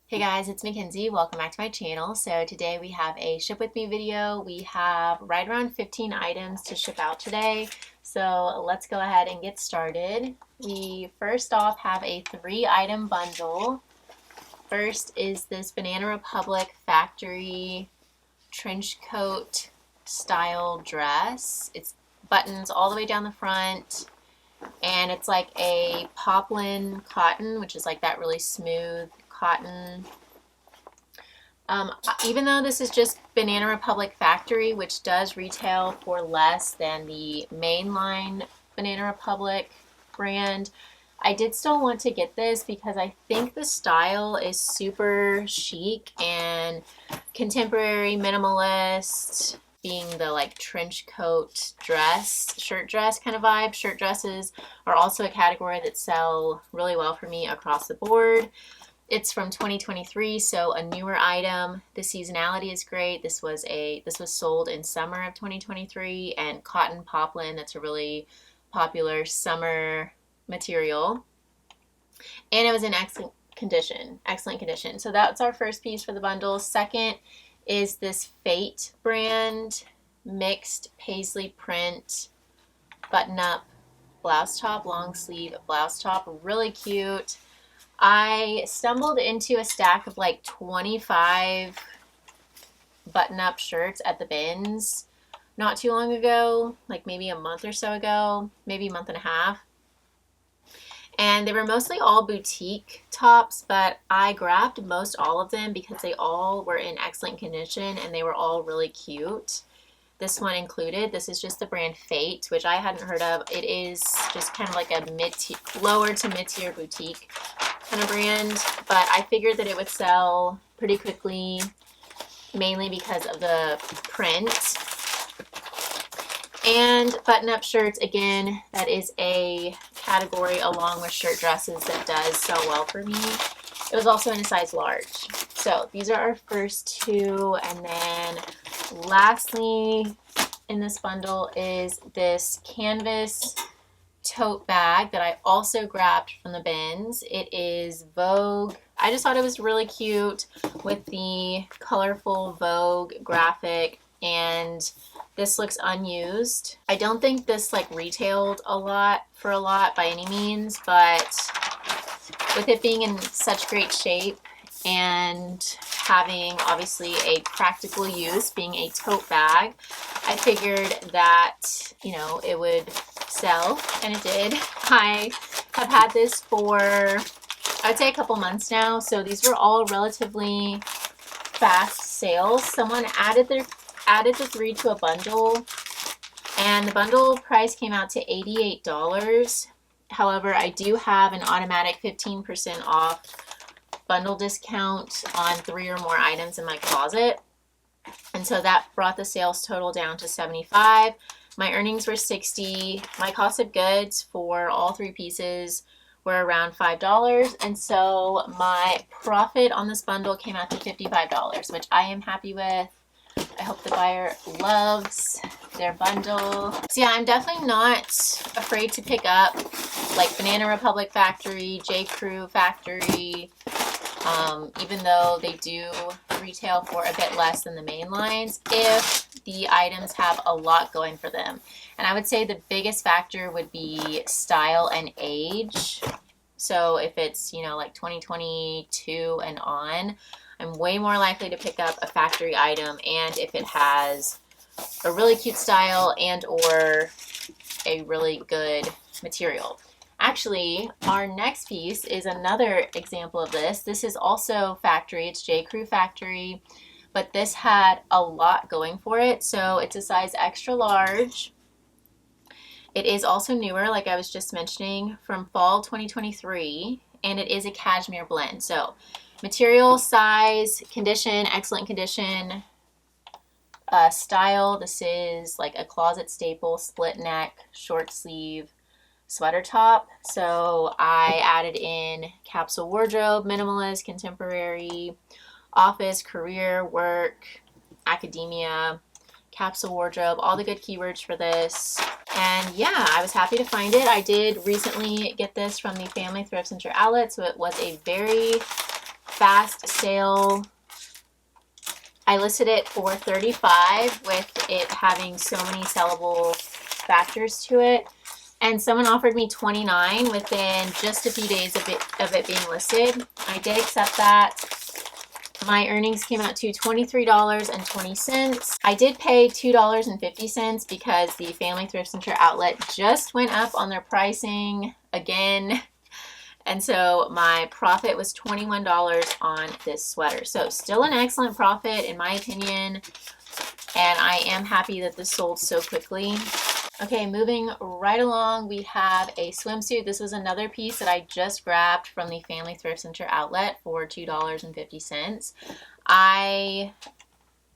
Hey guys, it's Mackenzie. Welcome back to my channel. So today we have a ship with me video. We have right around 15 items to ship out today. So let's go ahead and get started. We first off have a 3-item bundle. First is this Banana Republic factory trench coat style dress. It's buttons all the way down the front. And it's like a poplin cotton, which is like that really smooth cotton. Even though this is just Banana Republic factory, which does retail for less than the mainline Banana Republic brand, I did still want to get this because I think the style is super chic and contemporary, minimalist, being the like trench coat dress, shirt dress kind of vibe. Shirt dresses are also a category that sell really well for me across the board. It's from 2023, so a newer item. The seasonality is great. This was sold in summer of 2023, and cotton poplin, that's a really popular summer material. And it was in excellent condition. So that's our first piece for the bundle. Second is this Fate brand mixed paisley print button-up blouse top, long sleeve blouse top, really cute. I stumbled into a stack of like 25 button-up shirts at the bins not too long ago, like maybe a month or so ago, maybe a month and a half. And they were mostly all boutique tops, but I grabbed most all of them because they all were in excellent condition and they were all really cute. This one included. This is just the brand Fate, which I hadn't heard of. It is just kind of like a lower to mid-tier boutique kind of brand, but I figured that it would sell pretty quickly, mainly because of the print. And button-up shirts, again, that is a category along with shirt dresses that does sell well for me. It was also in a size large. So these are our first two, and then lastly in this bundle is this canvas tote bag that I also grabbed from the bins. It is Vogue. I just thought it was really cute with the colorful Vogue graphic, and this looks unused. I don't think this like retailed a lot by any means, but with it being in such great shape and having obviously a practical use, being a tote bag, I figured that, you know, it would sell, and it did. I have had this for, I would say, a couple months now, so these were all relatively fast sales. Someone added the 3 to a bundle, and the bundle price came out to $88. However, I do have an automatic 15% off bundle discount on 3 or more items in my closet, and so that brought the sales total down to $75. My earnings were $60. My cost of goods for all 3 pieces were around $5, and so my profit on this bundle came out to $55, which I am happy with. I hope the buyer loves their bundle. So yeah, I'm definitely not afraid to pick up like Banana Republic factory, J. Crew factory, even though they do retail for a bit less than the main lines, if the items have a lot going for them. And I would say the biggest factor would be style and age. So if it's, you know, like 2022 and on, I'm way more likely to pick up a factory item, and if it has a really cute style and or a really good material. Actually, our next piece is another example of this. This is also factory. It's J. Crew factory, but this had a lot going for it. So it's a size extra large. It is also newer, like I was just mentioning, from fall 2023, and it is a cashmere blend. So material, size, condition, excellent condition. Style, this is like a closet staple, split neck, short sleeve sweater top. So I added in capsule wardrobe, minimalist, contemporary, office, career, work, academia, capsule wardrobe, all the good keywords for this. And yeah, I was happy to find it. I did recently get this from the Family Thrift Center outlet, so it was a very fast sale. I listed it for $35 with it having so many sellable factors to it. And someone offered me $29 within just a few days of it being listed. I did accept that. My earnings came out to $23.20. I did pay $2.50 because the Family Thrift Center outlet just went up on their pricing again. And so my profit was $21 on this sweater. So still an excellent profit in my opinion. And I am happy that this sold so quickly. Okay, moving right along, we have a swimsuit. This was another piece that I just grabbed from the Family Thrift Center outlet for $2.50. I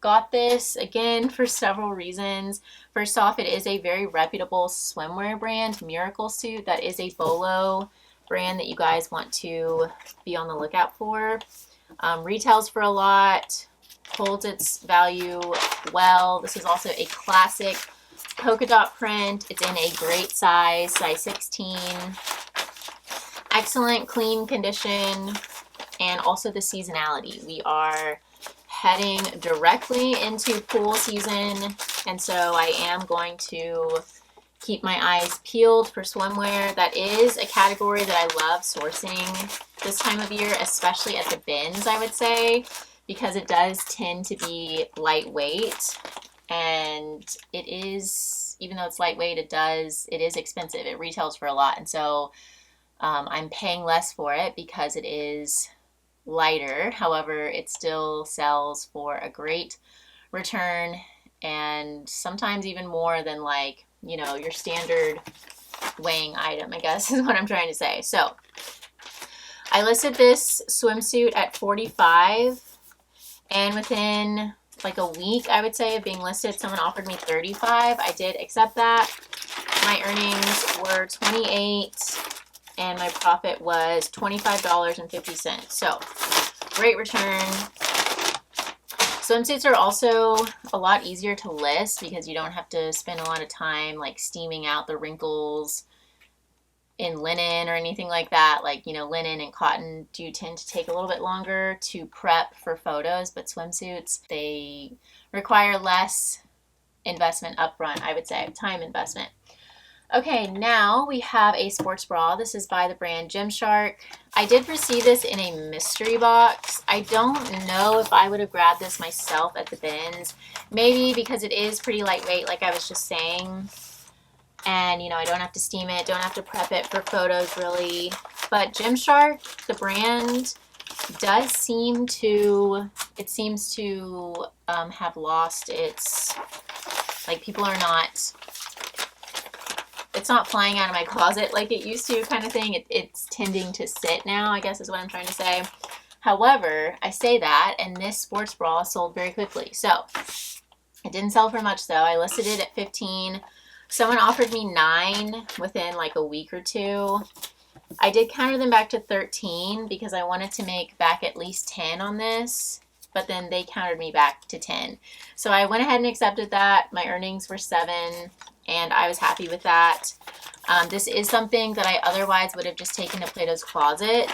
got this again for several reasons. First off, it is a very reputable swimwear brand, Miracle Suit. That is a Bolo brand that you guys want to be on the lookout for. Retails for a lot, holds its value well. This is also a classic polka dot print. It's in a great size 16. Excellent clean condition, and also the seasonality. We are heading directly into pool season, and so I am going to keep my eyes peeled for swimwear. That is a category that I love sourcing this time of year, especially at the bins, I would say, because it does tend to be lightweight. And it is, even though it's lightweight, it is expensive. It retails for a lot. And so I'm paying less for it because it is lighter. However, it still sells for a great return, and sometimes even more than, like, you know, your standard weighing item, I guess is what I'm trying to say. So I listed this swimsuit at $45, and within like a week, I would say, of being listed, someone offered me $35. I did accept that. My earnings were $28, and my profit was $25.50. So great return. Swimsuits are also a lot easier to list because you don't have to spend a lot of time like steaming out the wrinkles in linen or anything like that. Like, you know, linen and cotton do tend to take a little bit longer to prep for photos, but swimsuits, they require less investment upfront, I would say, time investment. Okay, now we have a sports bra. This is by the brand Gymshark. I did receive this in a mystery box. I don't know if I would have grabbed this myself at the bins. Maybe because it is pretty lightweight, like I was just saying. And, you know, I don't have to steam it, don't have to prep it for photos really. But Gymshark, the brand, does seem to, it seems to have lost its, like, people are not, it's not flying out of my closet like it used to, kind of thing. It's tending to sit now, I guess is what I'm trying to say. However, I say that, and this sports bra sold very quickly. So it didn't sell for much though. I listed it at $15. Someone offered me $9 within like a week or two. I did counter them back to $13 because I wanted to make back at least $10 on this, but then they countered me back to $10. So I went ahead and accepted that. My earnings were $7, and I was happy with that. This is something that I otherwise would have just taken to Plato's Closet,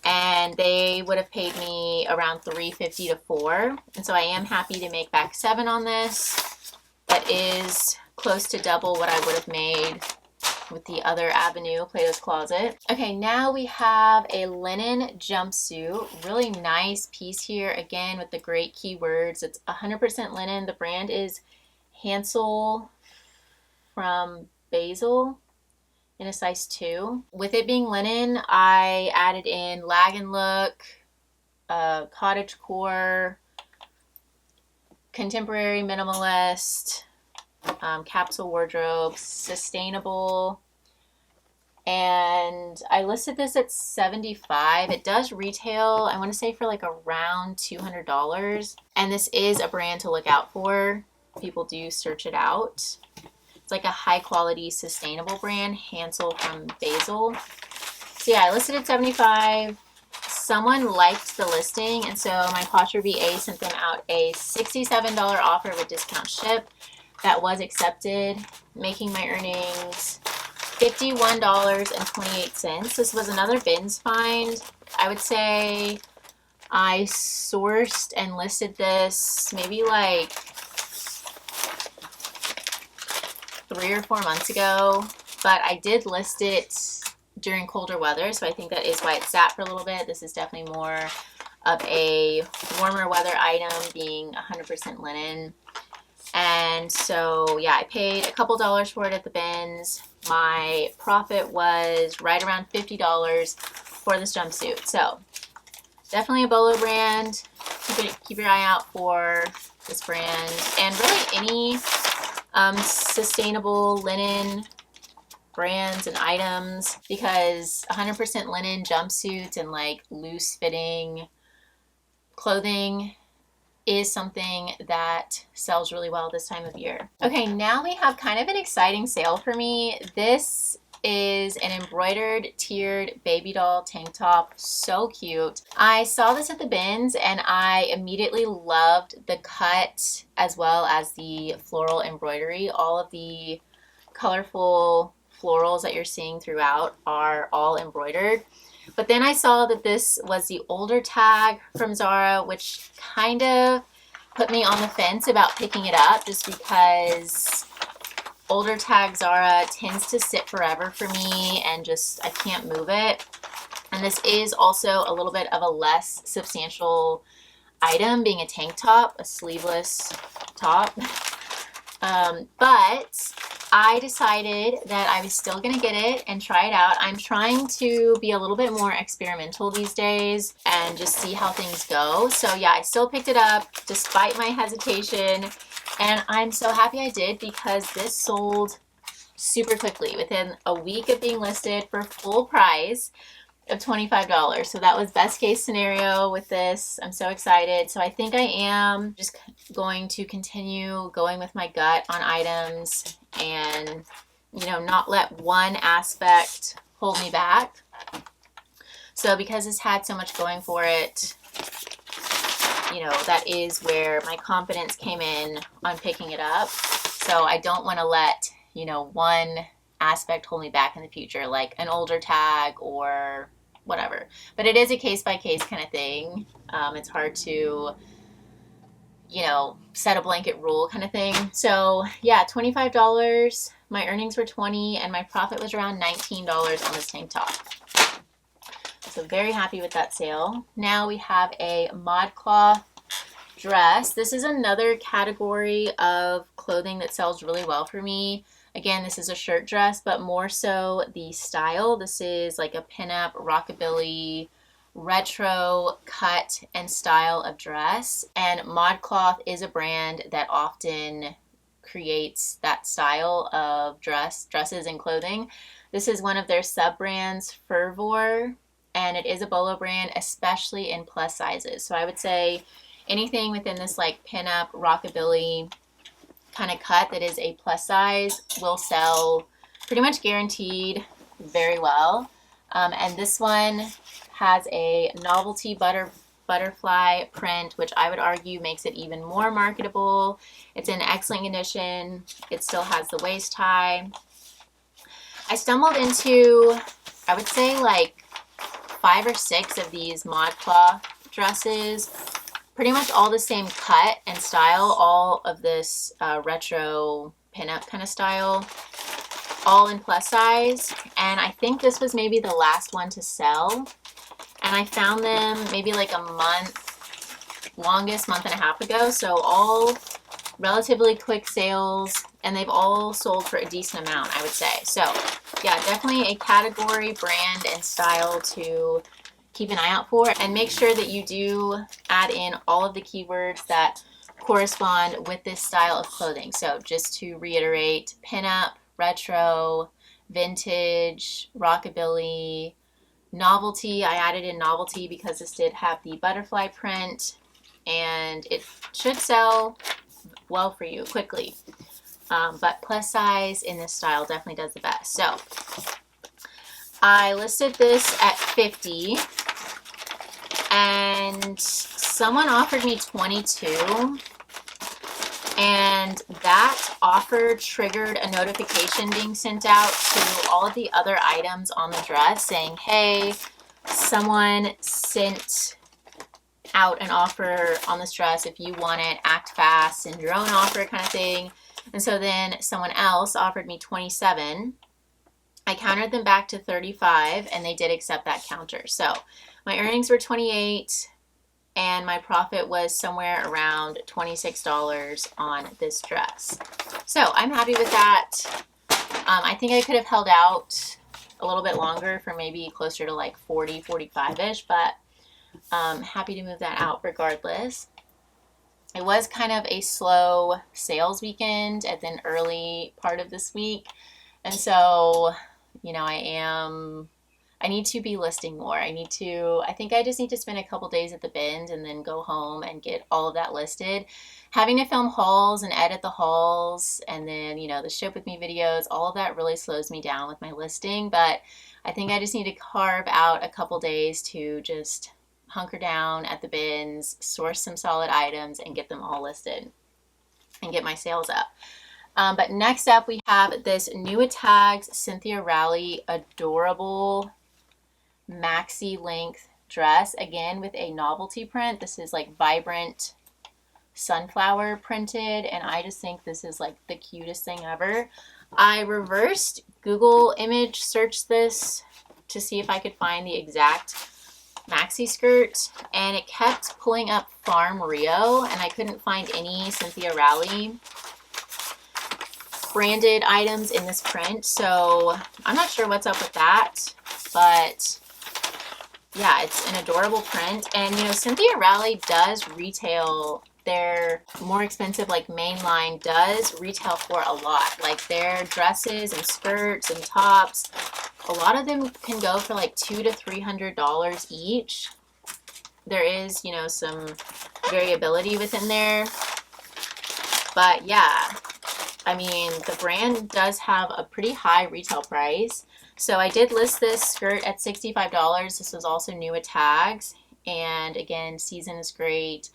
and they would have paid me around $3.50 to $4. And so I am happy to make back $7 on this. That is close to double what I would have made with the other avenue, Plato's Closet. Okay, now we have a linen jumpsuit. Really nice piece here, again with the great keywords. It's 100% linen. The brand is Hansel from Basil in a size 2. With it being linen, I added in lag and look, cottagecore, contemporary minimalist, capsule wardrobe, sustainable, and I listed this at $75. It does retail, I want to say, for like around $200, and this is a brand to look out for. People do search it out. It's like a high quality sustainable brand, Hansel from Basil. So yeah, I listed at $75. Someone liked the listing, and so my PosherVA sent them out a $67 offer with discount ship. That was accepted, making my earnings $51.28. This was another bins find. I would say I sourced and listed this maybe like 3 or 4 months ago, but I did list it during colder weather, so I think that is why it sat for a little bit. This is definitely more of a warmer weather item, being 100% linen. And so yeah, I paid a couple dollars for it at the bins. My profit was right around $50 for this jumpsuit. So definitely a Bolo brand. Keep your eye out for this brand, and really any sustainable linen brands and items, because 100% linen jumpsuits and like loose fitting clothing is something that sells really well this time of year. Okay, now we have kind of an exciting sale for me. This is an embroidered tiered baby doll tank top. So cute. I saw this at the bins and I immediately loved the cut as well as the floral embroidery. All of the colorful florals that you're seeing throughout are all embroidered. But then I saw that this was the older tag from Zara, which kind of put me on the fence about picking it up, just because older tag Zara tends to sit forever for me and just I can't move it. And this is also a little bit of a less substantial item, being a tank top, a sleeveless top. But I decided that I was still going to get it and try it out. I'm trying to be a little bit more experimental these days and just see how things go. So yeah, I still picked it up despite my hesitation. And I'm so happy I did, because this sold super quickly within a week of being listed for full price of $25. So that was best case scenario with this. I'm so excited. So I think I am just going to continue going with my gut on items and, you know, not let one aspect hold me back. So because it's had so much going for it, you know, that is where my confidence came in on picking it up. So I don't want to let, you know, one aspect hold me back in the future, like an older tag or whatever. But it is a case-by-case kind of thing. It's hard to, you know, set a blanket rule kind of thing. So yeah, $25. My earnings were $20 and my profit was around $19 on this tank top. So very happy with that sale. Now we have a ModCloth dress. This is another category of clothing that sells really well for me. Again, this is a shirt dress, but more so the style. This is like a pinup, rockabilly, retro cut and style of dress. And ModCloth is a brand that often creates that style of dresses and clothing. This is one of their sub-brands, Fervor, and it is a Bolo brand, especially in plus sizes. So I would say anything within this like pinup, rockabilly kind of cut that is a plus size will sell pretty much guaranteed very well. And this one has a Novelty butterfly print, which I would argue makes it even more marketable. It's in excellent condition. It still has the waist tie. I stumbled into, I would say, like 5 or 6 of these ModCloth dresses, pretty much all the same cut and style, all of this retro pinup kind of style, all in plus size. And I think this was maybe the last one to sell. And I found them maybe like a month, longest month and a half ago. So all relatively quick sales, and they've all sold for a decent amount, I would say. So yeah, definitely a category, brand, and style to keep an eye out for, and make sure that you do add in all of the keywords that correspond with this style of clothing. So just to reiterate, pinup, retro, vintage, rockabilly, novelty. I added in novelty because this did have the butterfly print, and it should sell well for you quickly. But plus size in this style definitely does the best. So I listed this at $50, and someone offered me $22, And that offer triggered a notification being sent out to all of the other items on the dress saying, hey, someone sent out an offer on this dress. If you want it, act fast, send your own offer kind of thing. And so then someone else offered me 27. I countered them back to 35 and they did accept that counter. So my earnings were 28 and my profit was somewhere around $26 on this dress. So I'm happy with that. I think I could have held out a little bit longer for maybe closer to like 40, 45-ish, but happy to move that out regardless. It was kind of a slow sales weekend at the early part of this week. And so, you know, I need to be listing more. I think I just need to spend a couple days at the bins and then go home and get all of that listed. Having to film hauls and edit the hauls and then, you know, the ship with me videos, all of that really slows me down with my listing. But I think I just need to carve out a couple days to just hunker down at the bins, source some solid items, and get them all listed and get my sales up. But next up, we have this new tags Cynthia Rowley adorable maxi length dress, again with a novelty print. This is like vibrant sunflower printed, and I just think this is like the cutest thing ever. I reversed Google image searched this to see if I could find the exact maxi skirt, and it kept pulling up Farm Rio, and I couldn't find any Cynthia Rowley branded items in this print. So I'm not sure what's up with that, but yeah, it's an adorable print. And you know, Cynthia Rowley does retail, their more expensive like mainline does retail for a lot. Like their dresses and skirts and tops, a lot of them can go for like $200 to $300 each. There is, you know, some variability within there. But yeah, I mean, the brand does have a pretty high retail price. So I did list this skirt at $65. This was also new at tags. And again, season is great.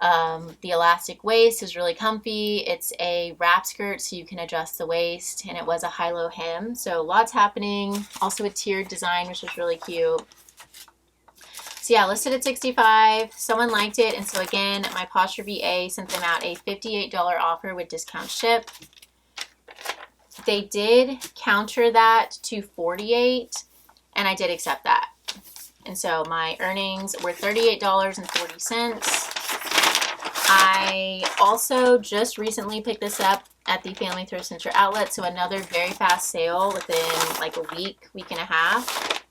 The elastic waist is really comfy. It's a wrap skirt, so you can adjust the waist, and it was a high-low hem. So lots happening. Also a tiered design, which is really cute. So yeah, listed at $65. Someone liked it, and so again, my PosherVA sent them out a $58 offer with discount ship. They did counter that to $48, and I did accept that. And so my earnings were $38.40. I also just recently picked this up at the Family Thrift Center outlet, so another very fast sale within like a week and a half.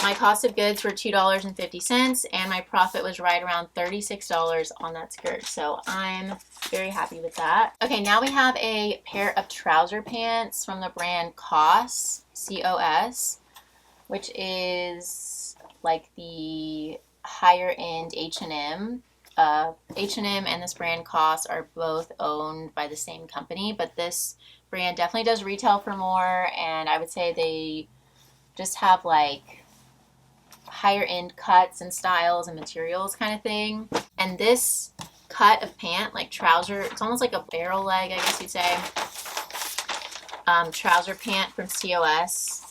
My cost of goods were $2.50, and my profit was right around $36 on that skirt, so I'm very happy with that. Okay, now we have a pair of trouser pants from the brand COS, C-O-S, which is like the higher end H&M. H&M and this brand COS are both owned by the same company, but this brand definitely does retail for more, and I would say they just have like higher end cuts and styles and materials kind of thing. And this cut of pant, like trouser, it's almost like a barrel leg, I guess you'd say. Trouser pant from COS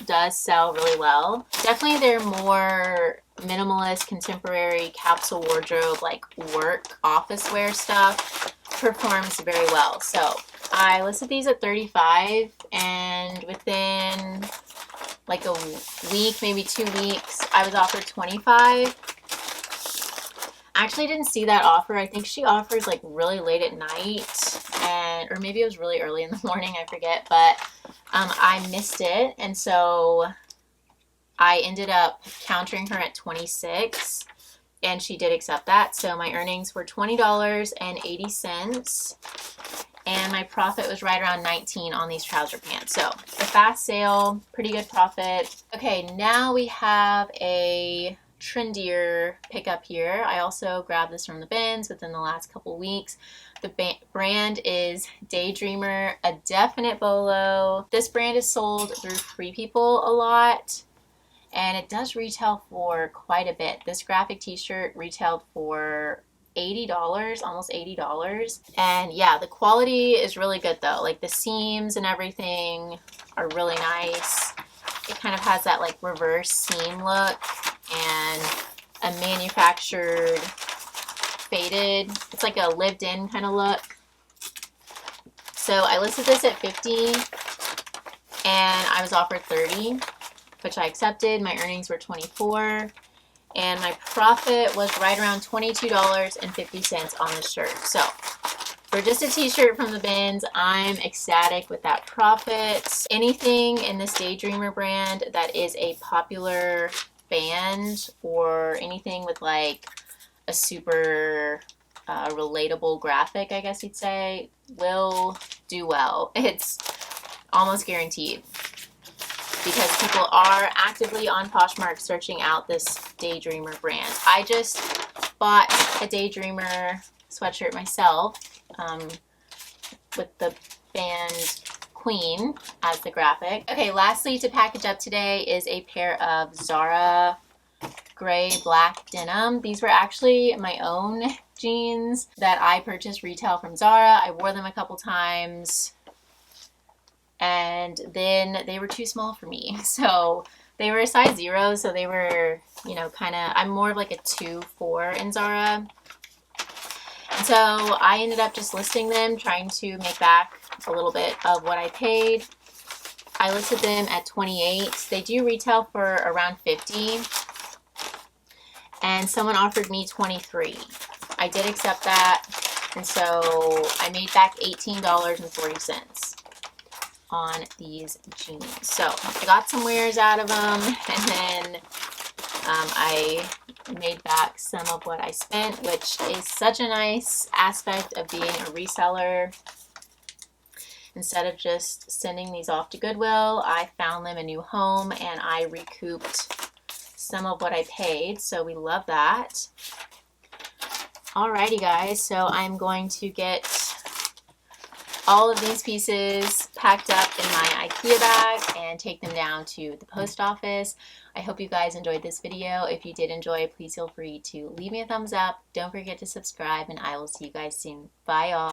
does sell really well. Definitely their more minimalist, contemporary capsule wardrobe, like work office wear stuff performs very well. So I listed these at $35, and within like a week, maybe 2 weeks, I was offered $25. I actually didn't see that offer. I think she offers like really late at night, or maybe it was really early in the morning, I forget, but I missed it, and so I ended up countering her at $26, and she did accept that. So my earnings were $20.80, and my profit was right around $19 on these trouser pants. So a fast sale, pretty good profit. Okay, now we have a trendier pickup here. I also grabbed this from the bins within the last couple weeks. The brand is Daydreamer, a definite bolo. This brand is sold through Free People a lot, and it does retail for quite a bit. This graphic t-shirt retailed for $80, almost $80. And yeah, the quality is really good though. Like the seams and everything are really nice. It kind of has that like reverse seam look and a manufactured faded. It's like a lived in kind of look. So I listed this at $50 and I was offered $30, which I accepted. My earnings were $24 and my profit was right around $22.50 on the shirt. So for just a t-shirt from the bins, I'm ecstatic with that profit. Anything in this Daydreamer brand that is a popular band or anything with like a super relatable graphic, I guess you'd say, will do well. It's almost guaranteed because people are actively on Poshmark searching out this Daydreamer brand. I just bought a Daydreamer sweatshirt myself with the band Queen as the graphic. Okay, lastly to package up today is a pair of Zara gray black denim. These were actually my own jeans that I purchased retail from Zara. I wore them a couple times and then they were too small for me. So they were a size 0, so they were, you know, kind of, I'm more of like a 2-4 in Zara. And so I ended up just listing them, trying to make back a little bit of what I paid. I listed them at $28. They do retail for around $50. And someone offered me $23. I did accept that, and so I made back $18.40 on these jeans. So I got some wears out of them, and then I made back some of what I spent, which is such a nice aspect of being a reseller. Instead of just sending these off to Goodwill, I found them a new home and I recouped some of what I paid, so we love that. Alrighty guys, so I'm going to get all of these pieces packed up in my IKEA bag and take them down to the post office. I hope you guys enjoyed this video. If you did enjoy, please feel free to leave me a thumbs up. Don't forget to subscribe, and I will see you guys soon. Bye all.